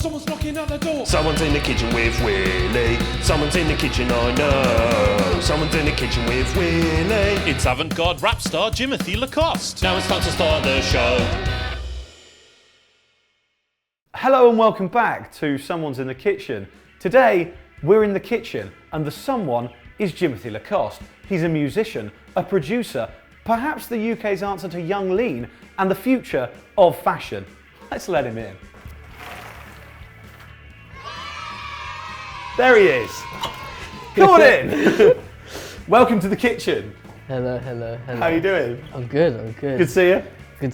Someone's knocking at the door. Someone's in the kitchen with Willy. Someone's in the kitchen, I know. Someone's in the kitchen with Willy. It's avant-garde rap star Jimothy Lacoste. Now it's time to start the show. Hello and welcome back to Someone's in the Kitchen. Today, we're in the kitchen and the someone is Jimothy Lacoste. He's a musician, a producer, perhaps the UK's answer to Young Lean and the future of fashion. Let's let him in. There he is. Come on in. Welcome to the kitchen. Hello. How are you doing? I'm good. Good to see you. Good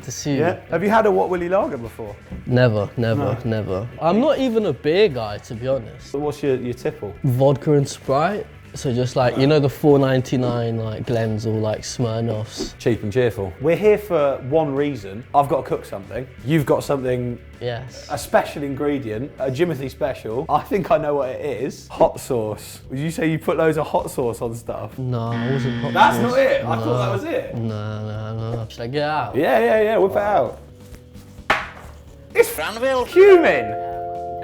to see you. Yeah. Have you had a What Willy Lager before? Never. I'm not even a beer guy, to be honest. What's your tipple? Vodka and Sprite. So just like, you know the $4.99 like Glens or like Smirnoffs. Cheap and cheerful. We're here for one reason. I've got to cook something. You've got something, Yes. a special ingredient, a Jimothy special. I think I know what it is. Hot sauce. Would you say you put loads of hot sauce on stuff? No, I wasn't hot That's sauce. not it. I No. thought that was it. No. Should I get out? Yeah. Whip it out. It's cumin.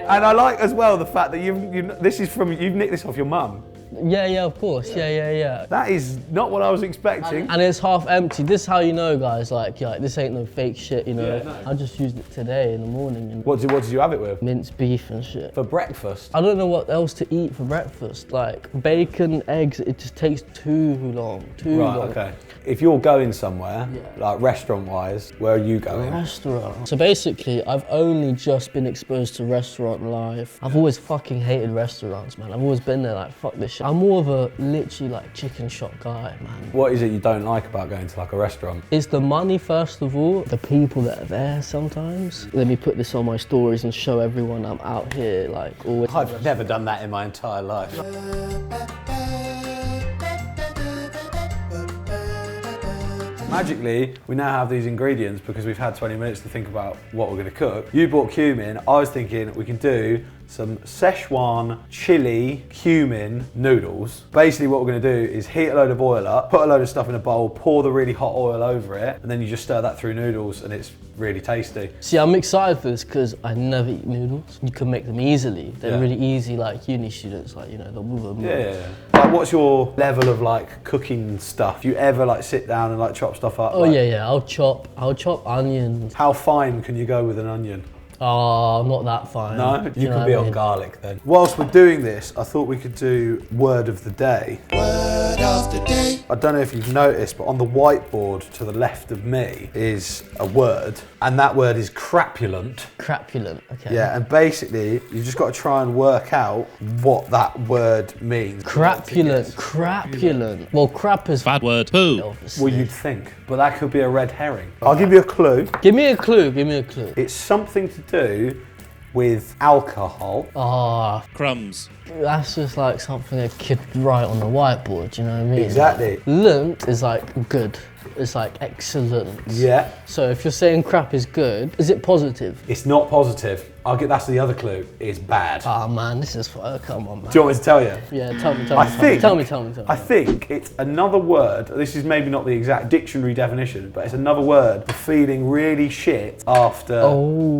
And I like as well the fact that you've nicked this off your mum. Yeah, of course. Yeah. That is not what I was expecting. And it's half empty. This is how you know, guys, like this ain't no fake shit, you know. Yeah, no. I just used it today in the morning. And What did you have it with? minced beef and shit. For breakfast? I don't know what else to eat for breakfast. Like bacon, eggs, it just takes too long. Right, okay. If you're going somewhere, Yeah. like restaurant-wise, where are you going? Restaurant. So basically, I've only just been exposed to restaurant life. I've always fucking hated restaurants, man. I've always been there like, fuck this shit. I'm more of a literally like chicken shop guy, man. What is it you don't like about going to like a restaurant? It's the money first of all, the people that are there sometimes. Let me put this on my stories and show everyone I'm out here like always. I've never done that in my entire life. Magically, we now have these ingredients because we've had 20 minutes to think about what we're going to cook. You bought cumin. I was thinking we can do some Szechuan chili cumin noodles. Basically what we're going to do is heat a load of oil up, put a load of stuff in a bowl, pour the really hot oil over it, and then you just stir that through noodles and it's really tasty. See, I'm excited for this because I never eat noodles. You can make them easily. They're Yeah. really easy, like uni students, like, you know, they'll move them. Yeah. Like, what's your level of like cooking stuff? You ever like sit down and like chop stuff up? Oh like, yeah, I'll chop onions. How fine can you go with an onion? Oh, not that fine. No, Do you know could what be I on mean? garlic then. Whilst we're doing this, I thought we could do word of the day. Word of the day. I don't know if you've noticed, but on the whiteboard to the left of me is a word, and that word is crapulent. Crapulent, okay. Yeah, and basically, you've just got to try and work out what that word means. Crapulent. Well, crap is Bad word. Poo. obviously. Well, you'd think, but that could be a red herring. I'll give you a clue. Give me a clue. It's something to do with alcohol. Ah, Crumbs. that's just like something a kid write on the whiteboard, you know what I mean? Exactly. Lunt is like good. It's like excellent. Yeah. So if you're saying crap is good, is it positive? It's not positive. That's the other clue. It's bad. Ah man, this is come on man. Do you want me to tell you? Yeah, tell me. Tell me. I think it's another word. This is maybe not the exact dictionary definition, but it's another word for feeling really shit after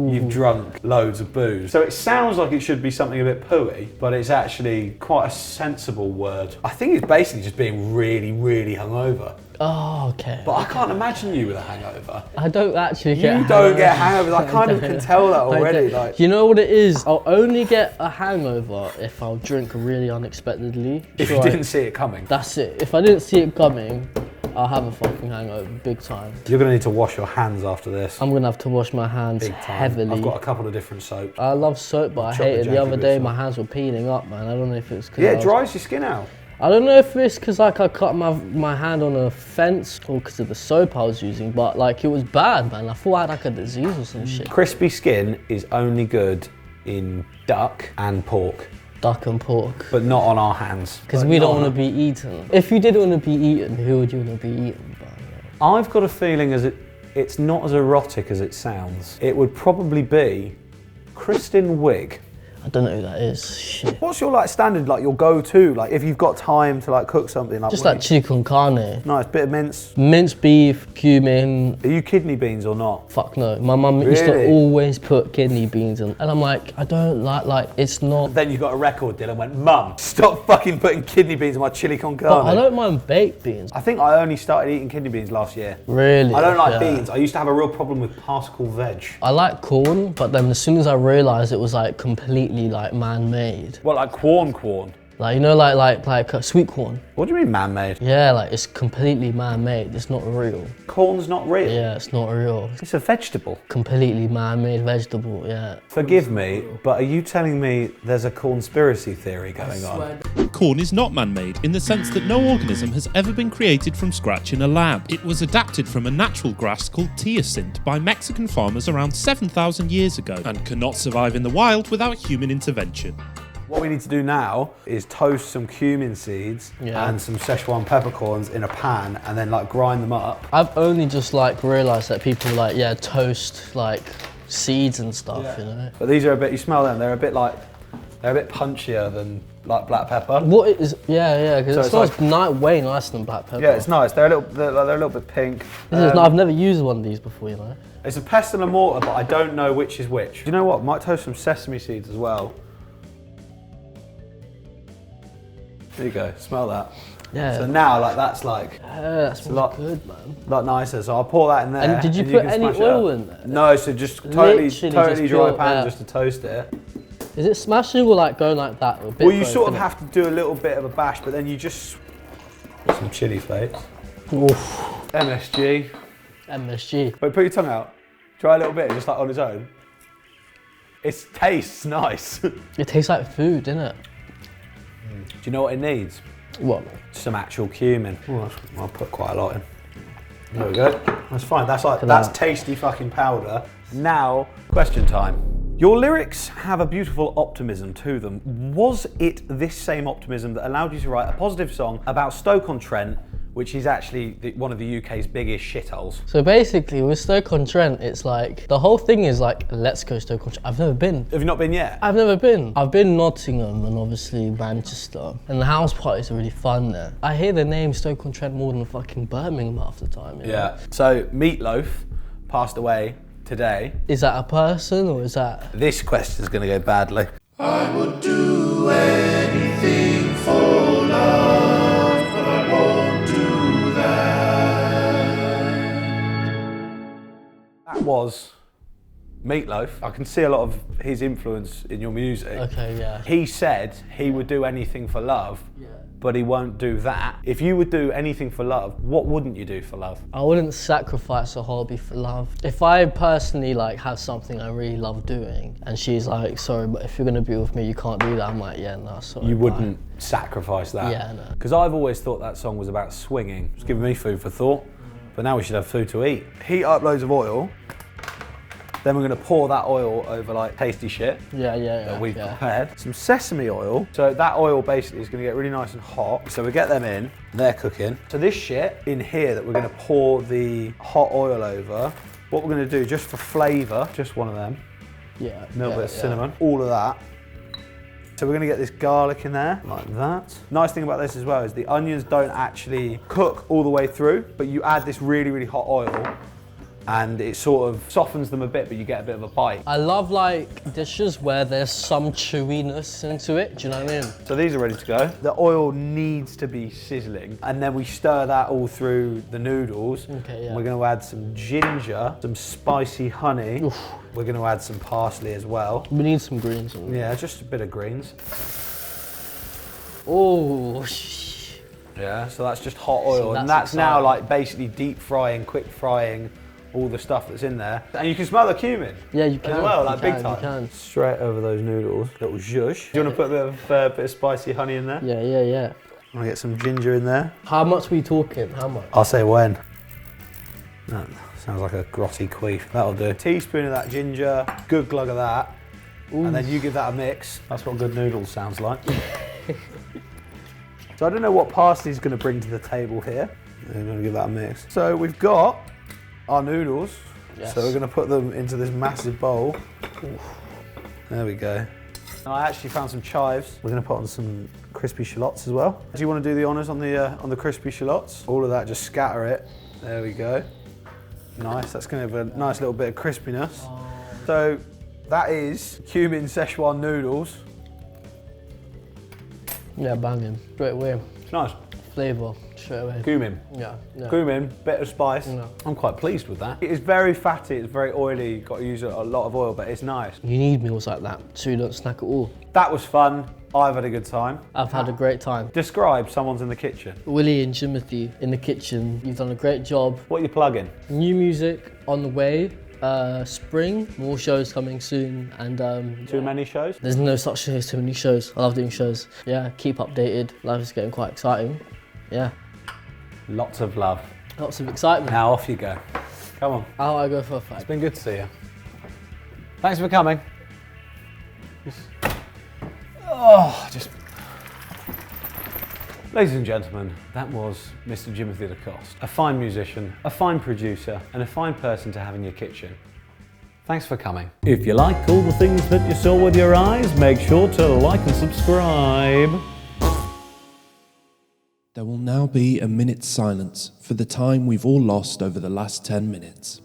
you've drunk loads of booze. So it sounds like it should be something a bit pooey, but it's actually quite a sensible word. I think it's basically just being really, really hungover. Oh, okay. But I can't imagine you with a hangover. I don't actually get You don't get hangovers. I kind of can tell that already. Like, you know what it is? I'll only get a hangover if I'll drink really unexpectedly. if you didn't see it coming. That's it. If I didn't see it coming, I'll have a fucking hangover, big time. You're going to need to wash your hands after this. I'm gonna have to wash my hands Big time. heavily. I've got a couple of different soaps. I love soap, but I Chop the hate it. The janky other day, bits my off. hands were peeling up, man. I don't know if it was because Yeah, it dries your skin out. I don't know if it's because like I cut my hand on a fence or because of the soap I was using, but like it was bad, man. I thought I had like a disease or some shit. Crispy skin is only good in duck and pork, Duck and pork. but not on our hands. Because we don't want to be eaten. If you did want to be eaten, who would you want to be eaten by? I've got a feeling it's not as erotic as it sounds. It would probably be Kristen Wiig. I don't know who that is. Shit. What's your like standard, like your go-to, like if you've got time to like cook something? Like Just like chili con carne. nice bit of mince. Minced beef, cumin. Are you kidney beans or not? Fuck no. My mum used to Really? always put kidney beans in. And I'm like, I don't like, it's not. Then you got a record deal and went, Mum, stop fucking putting kidney beans in my chili con carne. But I don't mind baked beans. I think I only started eating kidney beans last year. Really? I don't like Yeah. beans. I used to have a real problem with particle veg. I like corn, but then as soon as I realised it was like completely like man-made. What, like corn? Like, you know, like sweet corn. What do you mean man-made? Yeah, like it's completely man-made. It's not real. Corn's not real. Yeah, it's not real. It's a vegetable. Completely man-made vegetable, yeah. Forgive me, but are you telling me there's a conspiracy theory going on? Corn is not man-made in the sense that no organism has ever been created from scratch in a lab. It was adapted from a natural grass called teosinte by Mexican farmers around 7,000 years ago and cannot survive in the wild without human intervention. What we need to do now is toast some cumin seeds and some Szechuan peppercorns in a pan and then like grind them up. I've only just like realised that people like, yeah, toast like seeds and stuff, you know? But these are a bit, you smell them, they're a bit punchier than like black pepper. What is, yeah, because So it it's smells way nicer than black pepper. Yeah, it's nice. They're a little bit pink. I've never used one of these before, you know? It's a pestle and mortar, but I don't know which is which. Do you know what? Might toast some sesame seeds as well. There you go. Smell that. Yeah. So now, like that's like That smells a lot good, man. lot nicer. So I'll pour that in there. And did you and put can any smash it oil up. in there? No, so just totally Literally dry just pan pure, yeah. just to toast it. Is it smashing or like going like that? Well, you sort of have to do a little bit of a bash, but then you just some chili flakes. Oof. MSG. MSG. Wait, put your tongue out. Try a little bit, just like on its own. It tastes nice. Do It tastes like food, doesn't it? you know what it needs? What? Some actual cumin. I'll put quite a lot in. There we go. That's fine. That's that. tasty fucking powder. Now, question time. Your lyrics have a beautiful optimism to them. Was it this same optimism that allowed you to write a positive song about Stoke-on-Trent, which is actually one of the UK's biggest shitholes? So basically, with Stoke-on-Trent, it's like, the whole thing is like, let's go Stoke-on-Trent. I've never been. Have you not been yet? I've never been. I've been Nottingham and obviously Manchester. And the house parties are really fun there. I hear the name Stoke-on-Trent more than fucking Birmingham half the time. You know? Yeah. So Meatloaf passed away today. Is that a person or is that... This question's going to go badly. I would do anything for love, but I won't do that. That was Meatloaf. I can see a lot of his influence in your music. Okay, yeah. He said he would do anything for love, but he won't do that. If you would do anything for love, what wouldn't you do for love? I wouldn't sacrifice a hobby for love. If I personally like have something I really love doing and she's like, sorry, but if you're gonna be with me, you can't do that. I'm like, yeah, no, sorry. You bye. wouldn't sacrifice that? Yeah, no. Because I've always thought that song was about swinging. It's giving me food for thought, but now we should have food to eat. Heat up loads of oil, then we're gonna pour that oil over like tasty shit. Yeah. That we've prepared. Some sesame oil. So that oil basically is gonna get really nice and hot. So we get them in, they're cooking. So this shit in here that we're gonna pour the hot oil over, what we're gonna do just for flavor, just one of them, Yeah. a little bit of cinnamon, all of that. So we're gonna get this garlic in there, like that. Nice thing about this as well is the onions don't actually cook all the way through, but you add this really, really hot oil and it sort of softens them a bit, but you get a bit of a bite. I love like dishes where there's some chewiness into it, do you know what I mean? So these are ready to go. The oil needs to be sizzling, and then we stir that all through the noodles. Okay, yeah. We're gonna add some ginger, some spicy honey. Oof. We're gonna add some parsley as well. We need some greens in there. Yeah, just a bit of greens. Oh, Yeah, so that's just hot oil, So and that's that's now exciting. like basically deep frying, quick frying all the stuff that's in there. And you can smell the cumin. yeah, you can. As well, you like can, big time. You can. Straight over those noodles, little zhuzh. Do you want to put a bit of spicy honey in there? Yeah. I'm gonna get some ginger in there. How much are we talking? How much? I'll say when. That sounds like a grotty queef. That'll do. Teaspoon of that ginger, good glug of that, and then you give that a mix. That's what good noodles sounds like. So I don't know what parsley's going to bring to the table here. I'm going to give that a mix. So we've got our noodles. Yes. So we're going to put them into this massive bowl. There we go. I actually found some chives. We're gonna put on some crispy shallots as well. Do you want to do the honours on the crispy shallots? All of that, just scatter it. There we go. Nice, that's gonna have a nice little bit of crispiness. So that is cumin Szechuan noodles. Yeah, banging. Straight away. It's nice. Flavour, straight away. Cumin. Yeah. Cumin, bit of spice. Yeah. I'm quite pleased with that. It is very fatty, it's very oily, you've got to use a lot of oil, but it's nice. You need meals like that so you don't snack at all. That was fun. I've had a good time. I've had a great time. Describe someone's in the kitchen. Willie and Jimothy in the kitchen. You've done a great job. What are you plugging? New music on the way. Spring, more shows coming soon, and Too many shows? there's no such thing as too many shows. I love doing shows. Yeah, keep updated. Life is getting quite exciting. Yeah, Lots of love. lots of excitement. Now off you go. Come on. How I go for a It's fact. been good to see you. Thanks for coming. Ladies and gentlemen, that was Mr. Jimothy Lacoste, a fine musician, a fine producer, and a fine person to have in your kitchen. Thanks for coming. If you like all the things that you saw with your eyes, make sure to like and subscribe. There will now be a minute's silence for the time we've all lost over the last 10 minutes.